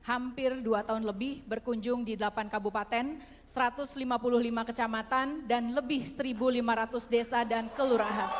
hampir 2 tahun lebih berkunjung di 8 kabupaten, 155 kecamatan, dan lebih 1.500 desa dan kelurahan.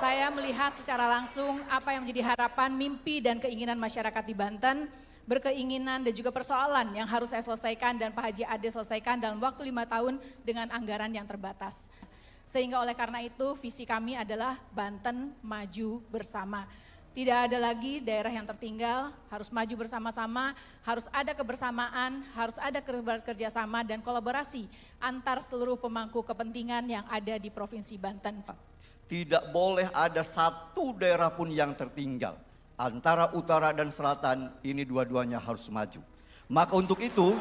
Saya melihat secara langsung apa yang menjadi harapan, mimpi, dan keinginan masyarakat di Banten, berkeinginan dan juga persoalan yang harus saya selesaikan dan Pak Haji Ade selesaikan dalam waktu 5 tahun dengan anggaran yang terbatas. Sehingga oleh karena itu visi kami adalah Banten maju bersama. Tidak ada lagi daerah yang tertinggal, harus maju bersama-sama, harus ada kebersamaan, harus ada kerjasama dan kolaborasi antar seluruh pemangku kepentingan yang ada di Provinsi Banten. Tidak boleh ada satu daerah pun yang tertinggal. Antara utara dan selatan ini dua-duanya harus maju. Maka untuk itu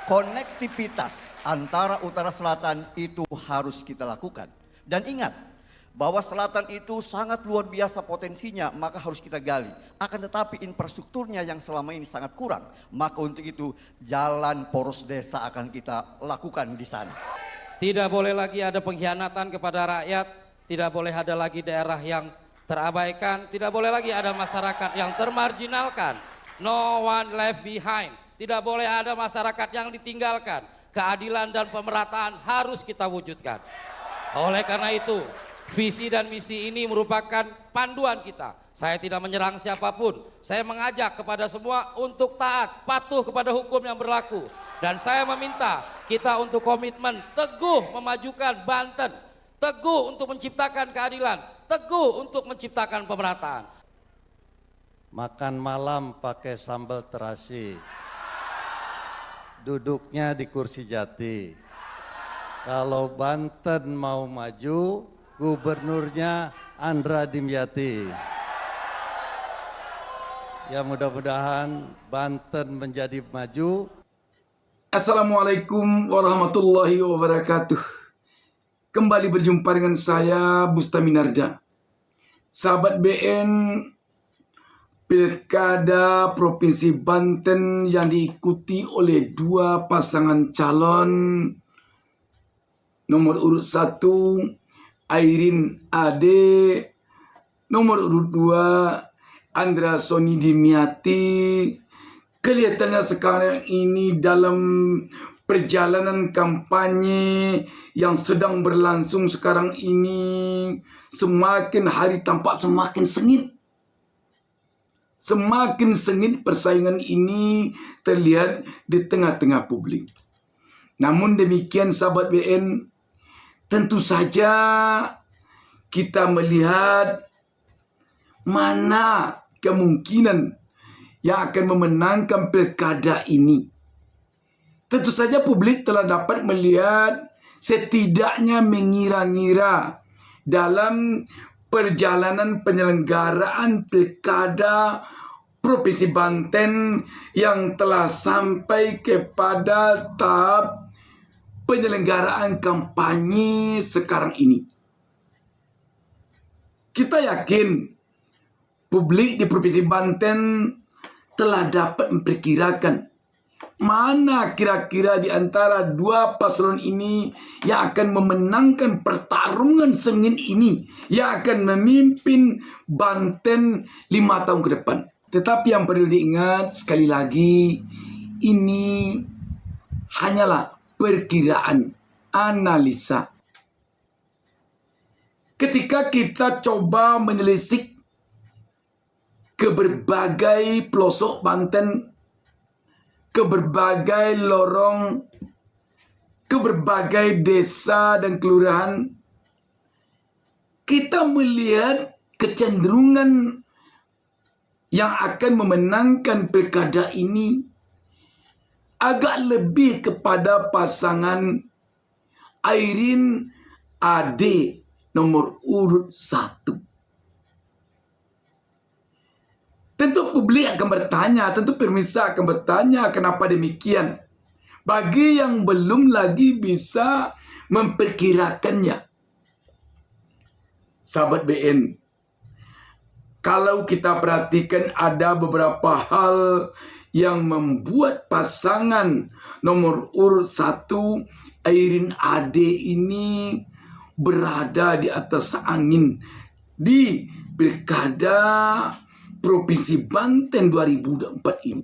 konektivitas antara utara selatan itu harus kita lakukan. Dan ingat bahwa selatan itu sangat luar biasa potensinya, maka harus kita gali. Akan tetapi infrastrukturnya yang selama ini sangat kurang. Maka untuk itu jalan poros desa akan kita lakukan di sana. Tidak boleh lagi ada pengkhianatan kepada rakyat, tidak boleh ada lagi daerah yang terabaikan, tidak boleh lagi ada masyarakat yang termarginalkan. No one left behind. Tidak boleh ada masyarakat yang ditinggalkan. Keadilan dan pemerataan harus kita wujudkan. Oleh karena itu, visi dan misi ini merupakan panduan kita. Saya tidak menyerang siapapun. Saya mengajak kepada semua untuk taat, patuh kepada hukum yang berlaku. Dan saya meminta kita untuk komitmen teguh memajukan Banten, teguh untuk menciptakan keadilan, teguh untuk menciptakan pemerataan. Makan malam pakai sambal terasi. Duduknya di kursi jati. Kalau Banten mau maju, gubernurnya Andra Dimyati. Ya mudah-mudahan Banten menjadi maju. Assalamualaikum warahmatullahi wabarakatuh. Kembali berjumpa dengan saya Bustami Narda. Sahabat BN, Pilkada Provinsi Banten yang diikuti oleh 2 pasangan calon. Nomor urut 1 Airin Ade, nomor urut 2 Andra Soni Dimyati. Kelihatannya sekarang ini dalam perjalanan kampanye yang sedang berlangsung sekarang ini, semakin hari tampak semakin sengit. Semakin sengit persaingan ini terlihat di tengah-tengah publik. Namun demikian sahabat BN, tentu saja kita melihat mana kemungkinan yang akan memenangkan pilkada ini. Tentu saja publik telah dapat melihat setidaknya mengira-ngira dalam perjalanan penyelenggaraan pilkada Provinsi Banten yang telah sampai kepada tahap penyelenggaraan kampanye sekarang ini. Kita yakin publik di Provinsi Banten telah dapat memperkirakan mana kira-kira di antara 2 paslon ini yang akan memenangkan pertarungan sengit ini, yang akan memimpin Banten 5 tahun ke depan. Tetapi yang perlu diingat sekali lagi, ini hanyalah perkiraan, analisa. Ketika kita coba menelisik ke berbagai pelosok Banten, ke berbagai lorong, ke berbagai desa dan kelurahan, kita melihat kecenderungan yang akan memenangkan pilkada ini agak lebih kepada pasangan Airin Ade nomor urut 1. Tentu publik akan bertanya, tentu pemirsa akan bertanya kenapa demikian. Bagi yang belum lagi bisa memperkirakannya, sahabat BN, kalau kita perhatikan ada beberapa hal yang membuat pasangan nomor urut 1 Airin Ade ini berada di atas angin di pilkada Provinsi Banten 2024 ini.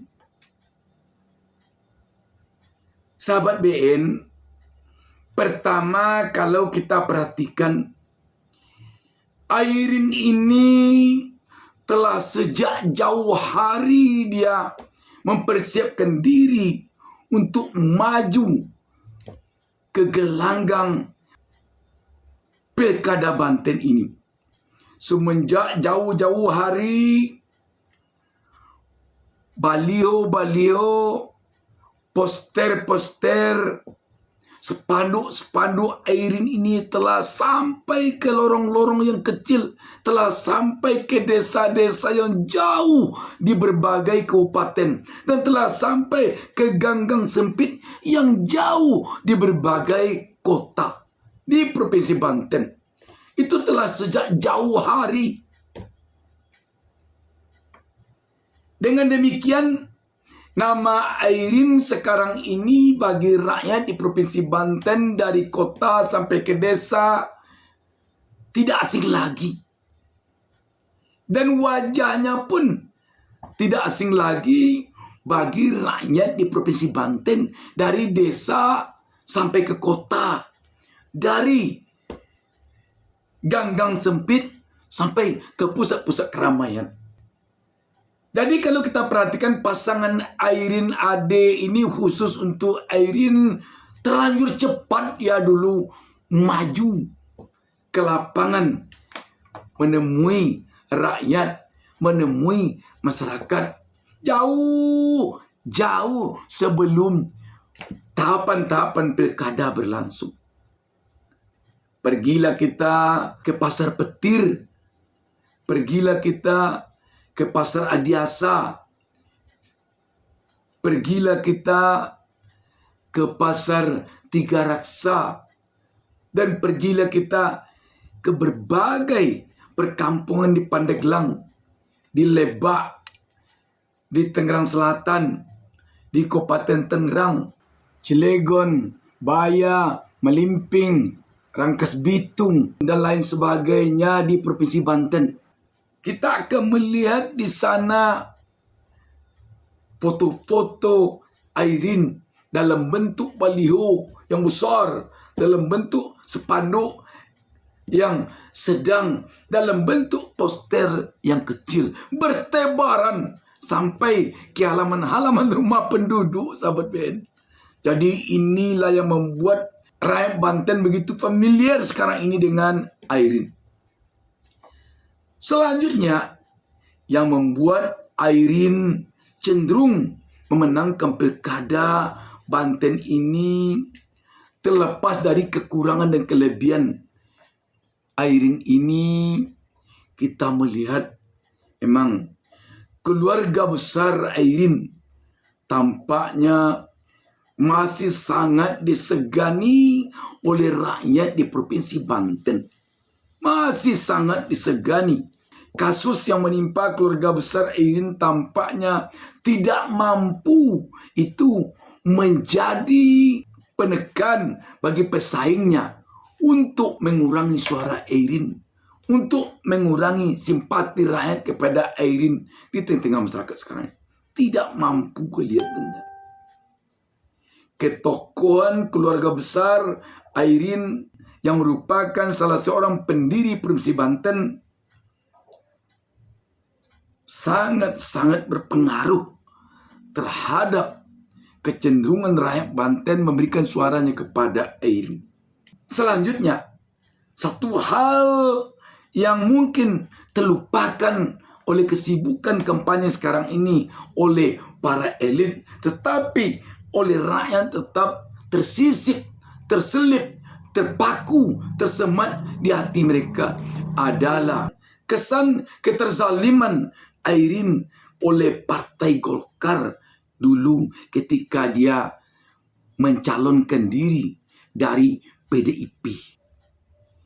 Sahabat BN, pertama kalau kita perhatikan, Airin ini telah sejak jauh hari dia mempersiapkan diri untuk maju ke gelanggang Pilkada Banten ini. Semenjak jauh-jauh hari, baliho-baliho, poster-poster, spanduk-spanduk Airin ini telah sampai ke lorong-lorong yang kecil, telah sampai ke desa-desa yang jauh di berbagai kabupaten, dan telah sampai ke gang-gang sempit yang jauh di berbagai kota di Provinsi Banten. Itu telah sejak jauh hari. Dengan demikian, nama Airin sekarang ini bagi rakyat di Provinsi Banten dari kota sampai ke desa tidak asing lagi. Dan wajahnya pun tidak asing lagi bagi rakyat di Provinsi Banten dari desa sampai ke kota, dari gang-gang sempit sampai ke pusat-pusat keramaian. Jadi kalau kita perhatikan pasangan Airin Ade ini, khusus untuk Airin, terlanjur cepat ya dulu maju ke lapangan, menemui rakyat, menemui masyarakat jauh sebelum tahapan-tahapan pilkada berlangsung. Pergilah kita ke Pasar Petir, pergilah kita ke Pasar Adiasa, pergilah kita ke Pasar Tiga Raksa, dan pergilah kita ke berbagai perkampungan di Pandeglang, di Lebak, di Tangerang Selatan, di Kabupaten Tangerang, Cilegon, Baya, Melimping, Rangkas Bitung, dan lain sebagainya di Provinsi Banten. Kita akan melihat di sana foto-foto Airin dalam bentuk baliho yang besar, dalam bentuk spanduk yang sedang, dalam bentuk poster yang kecil, bertebaran sampai ke halaman-halaman rumah penduduk, sahabat BN. Jadi inilah yang membuat rakyat Banten begitu familiar sekarang ini dengan Airin. Selanjutnya, yang membuat Airin cenderung memenangkan pilkada Banten ini, terlepas dari kekurangan dan kelebihan Airin ini, kita melihat memang keluarga besar Airin tampaknya masih sangat disegani oleh rakyat di Provinsi Banten. Masih sangat disegani. Kasus yang menimpa keluarga besar Airin tampaknya tidak mampu itu menjadi penekan bagi pesaingnya untuk mengurangi suara Airin, untuk mengurangi simpati rakyat kepada Airin di tengah-tengah masyarakat sekarang. Tidak mampu kelihatannya. Ketokohan keluarga besar Airin yang merupakan salah seorang pendiri Provinsi Banten sangat-sangat berpengaruh terhadap kecenderungan rakyat Banten memberikan suaranya kepada Airin. Selanjutnya, satu hal yang mungkin terlupakan oleh kesibukan kampanye sekarang ini oleh para elit, tetapi oleh rakyat tetap tersisip, terselip, terpaku, tersemat di hati mereka adalah kesan keterzaliman Airin oleh Partai Golkar dulu ketika dia mencalonkan diri dari PDIP.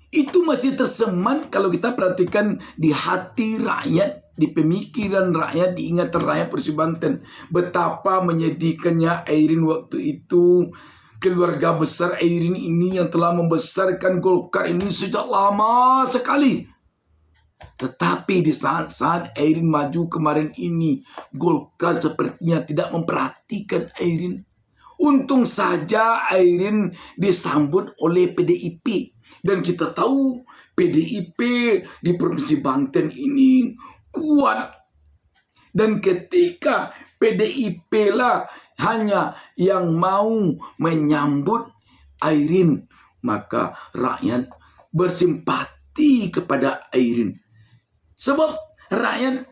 Itu masih tersemat kalau kita perhatikan di hati rakyat, di pemikiran rakyat, di ingatan rakyat Provinsi Banten. Betapa menyedihkannya Airin waktu itu. Keluarga besar Airin ini yang telah membesarkan Golkar ini sejak lama sekali. Tetapi di saat-saat Airin maju kemarin ini, Golkar sepertinya tidak memperhatikan Airin. Untung saja Airin disambut oleh PDIP. Dan kita tahu PDIP di Provinsi Banten ini kuat. Dan ketika PDIP lah hanya yang mau menyambut Airin, maka rakyat bersimpati kepada Airin. Sebab rakyat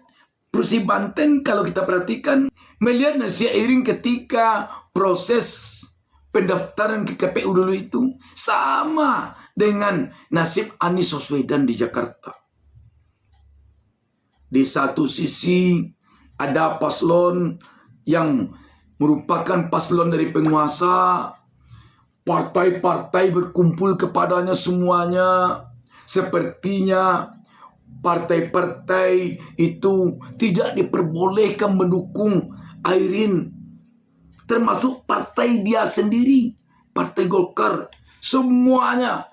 Provinsi Banten kalau kita perhatikan melihat nasib Airin ketika proses pendaftaran ke KPU dulu itu sama dengan nasib Anies Baswedan di Jakarta. Di satu sisi ada paslon yang merupakan paslon dari penguasa, partai-partai berkumpul kepadanya semuanya. Sepertinya partai-partai itu tidak diperbolehkan mendukung Airin, termasuk partai dia sendiri, Partai Golkar. Semuanya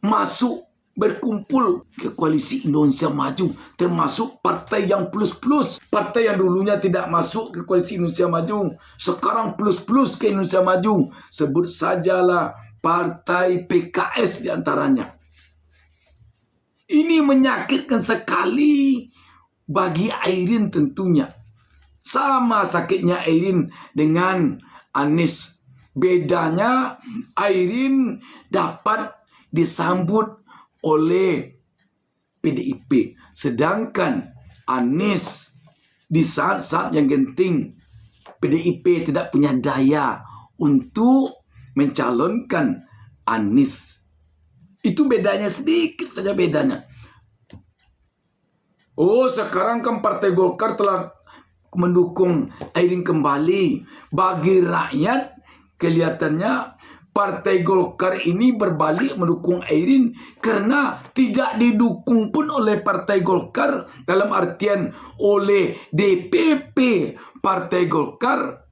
masuk berkumpul ke Koalisi Indonesia Maju, termasuk partai yang plus-plus. Partai yang dulunya tidak masuk ke Koalisi Indonesia Maju, sekarang plus-plus ke Indonesia Maju. Sebut sajalah Partai PKS diantaranya. Ini menyakitkan sekali bagi Airin tentunya. Sama sakitnya Airin dengan Anies. Bedanya Airin dapat disambut oleh PDIP. Sedangkan Anies di saat-saat yang genting PDIP tidak punya daya untuk mencalonkan Anies. Itu bedanya, sedikit saja bedanya. Oh, sekarang kan Partai Golkar telah mendukung Airin kembali. Bagi rakyat kelihatannya Partai Golkar ini berbalik mendukung Airin karena tidak didukung pun oleh Partai Golkar, dalam artian oleh DPP Partai Golkar.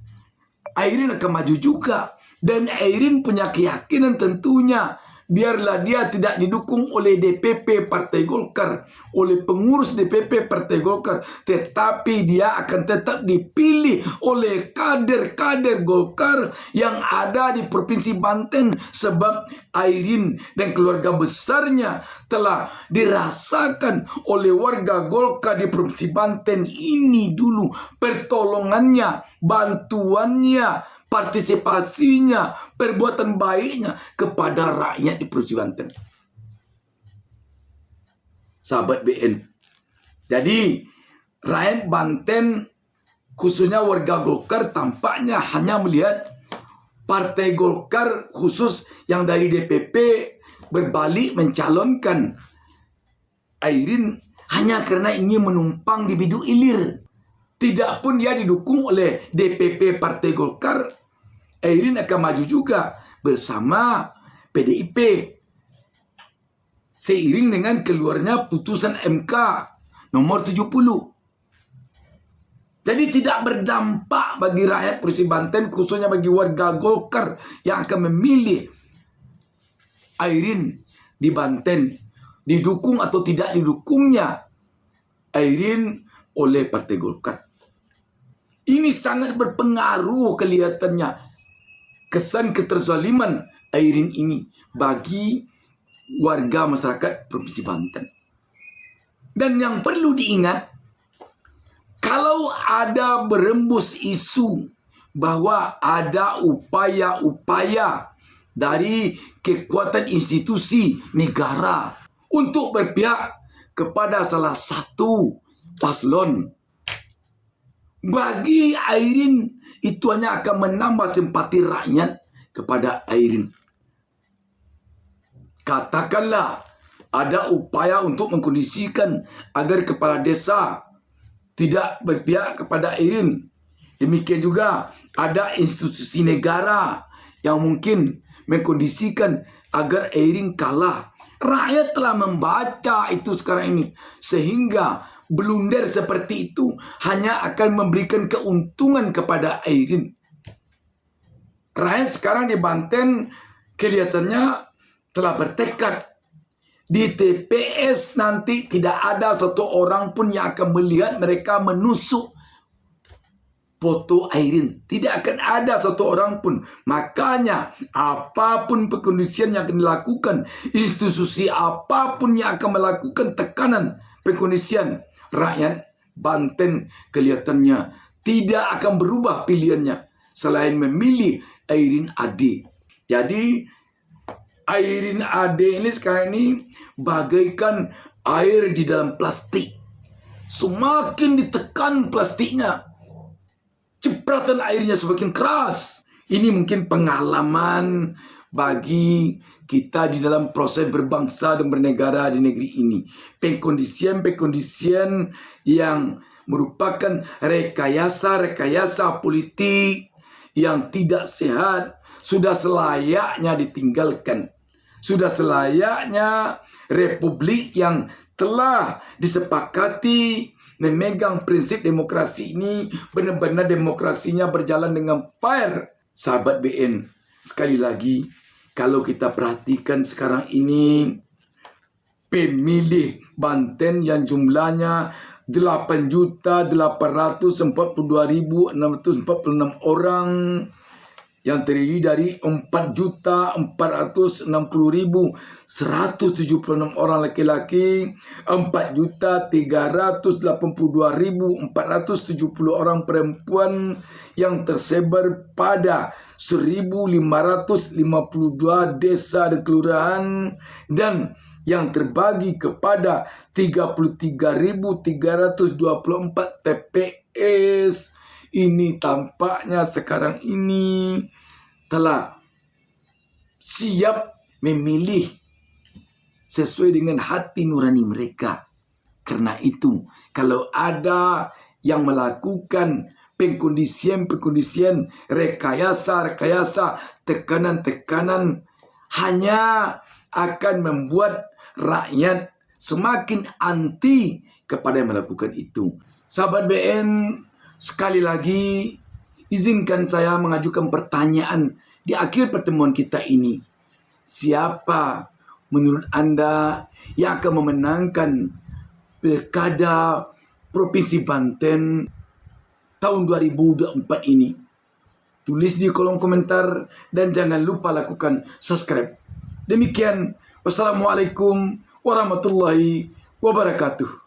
Airin akan maju juga. Dan Airin punya keyakinan tentunya, biarlah dia tidak didukung oleh DPP Partai Golkar, oleh pengurus DPP Partai Golkar, tetapi dia akan tetap dipilih oleh kader-kader Golkar yang ada di Provinsi Banten. Sebab Airin dan keluarga besarnya telah dirasakan oleh warga Golkar di Provinsi Banten ini dulu. Pertolongannya, bantuannya, partisipasinya, perbuatan baiknya kepada rakyat di Provinsi Banten. Sahabat BN. Jadi rakyat Banten, khususnya warga Golkar, tampaknya hanya melihat Partai Golkar khusus yang dari DPP berbalik mencalonkan Airin hanya karena ingin menumpang di biduk ilir. Tidak pun dia didukung oleh DPP Partai Golkar, Airin akan maju juga bersama PDIP. Seiring dengan keluarnya putusan MK nomor 70. Jadi tidak berdampak bagi rakyat Provinsi Banten, khususnya bagi warga Golkar yang akan memilih Airin di Banten. Didukung atau tidak didukungnya Airin oleh Partai Golkar. Ini sangat berpengaruh kelihatannya. Kesan keterzaliman Airin ini bagi warga masyarakat Provinsi Banten. Dan yang perlu diingat, kalau ada berembus isu bahwa ada upaya-upaya dari kekuatan institusi negara untuk berpihak kepada salah satu paslon, bagi Airin itu hanya akan menambah simpati rakyat kepada Airin. Katakanlah ada upaya untuk mengkondisikan agar kepala desa tidak berpihak kepada Airin. Demikian juga ada institusi negara yang mungkin mengkondisikan agar Airin kalah. Rakyat telah membaca itu sekarang ini, sehingga blunder seperti itu hanya akan memberikan keuntungan kepada Airin. Rakyat sekarang di Banten kelihatannya telah bertekad, di TPS nanti tidak ada satu orang pun yang akan melihat mereka menusuk foto Airin. Tidak akan ada satu orang pun. Makanya apapun pengkondisian yang akan dilakukan, institusi apapun yang akan melakukan tekanan pengkondisian, rakyat Banten kelihatannya tidak akan berubah pilihannya selain memilih Airin Ade. Jadi Airin Ade ini sekarang ini bagaikan air di dalam plastik. Semakin ditekan plastiknya, cipratan airnya semakin keras. Ini mungkin pengalaman bagi kita di dalam proses berbangsa dan bernegara di negeri ini. Pengkondisian yang merupakan rekayasa politik yang tidak sehat sudah selayaknya ditinggalkan. Sudah selayaknya republik yang telah disepakati memegang prinsip demokrasi ini benar-benar demokrasinya berjalan dengan fair. Sahabat BN, sekali lagi kalau kita perhatikan sekarang ini pemilih Banten yang jumlahnya 8.842.646 orang yang terdiri dari 4.460.176 orang laki-laki, 4.382.470 orang perempuan yang tersebar pada 1.552 desa dan kelurahan dan yang terbagi kepada 33.324 TPS. Ini tampaknya sekarang ini telah siap memilih sesuai dengan hati nurani mereka. Karena itu, kalau ada yang melakukan pengkondisian, rekayasa, tekanan, hanya akan membuat rakyat semakin anti kepada yang melakukan itu. Sahabat BN, sekali lagi izinkan saya mengajukan pertanyaan di akhir pertemuan kita ini. Siapa menurut Anda yang akan memenangkan Pilkada Provinsi Banten tahun 2024 ini? Tulis di kolom komentar dan jangan lupa lakukan subscribe. Demikian, wassalamualaikum warahmatullahi wabarakatuh.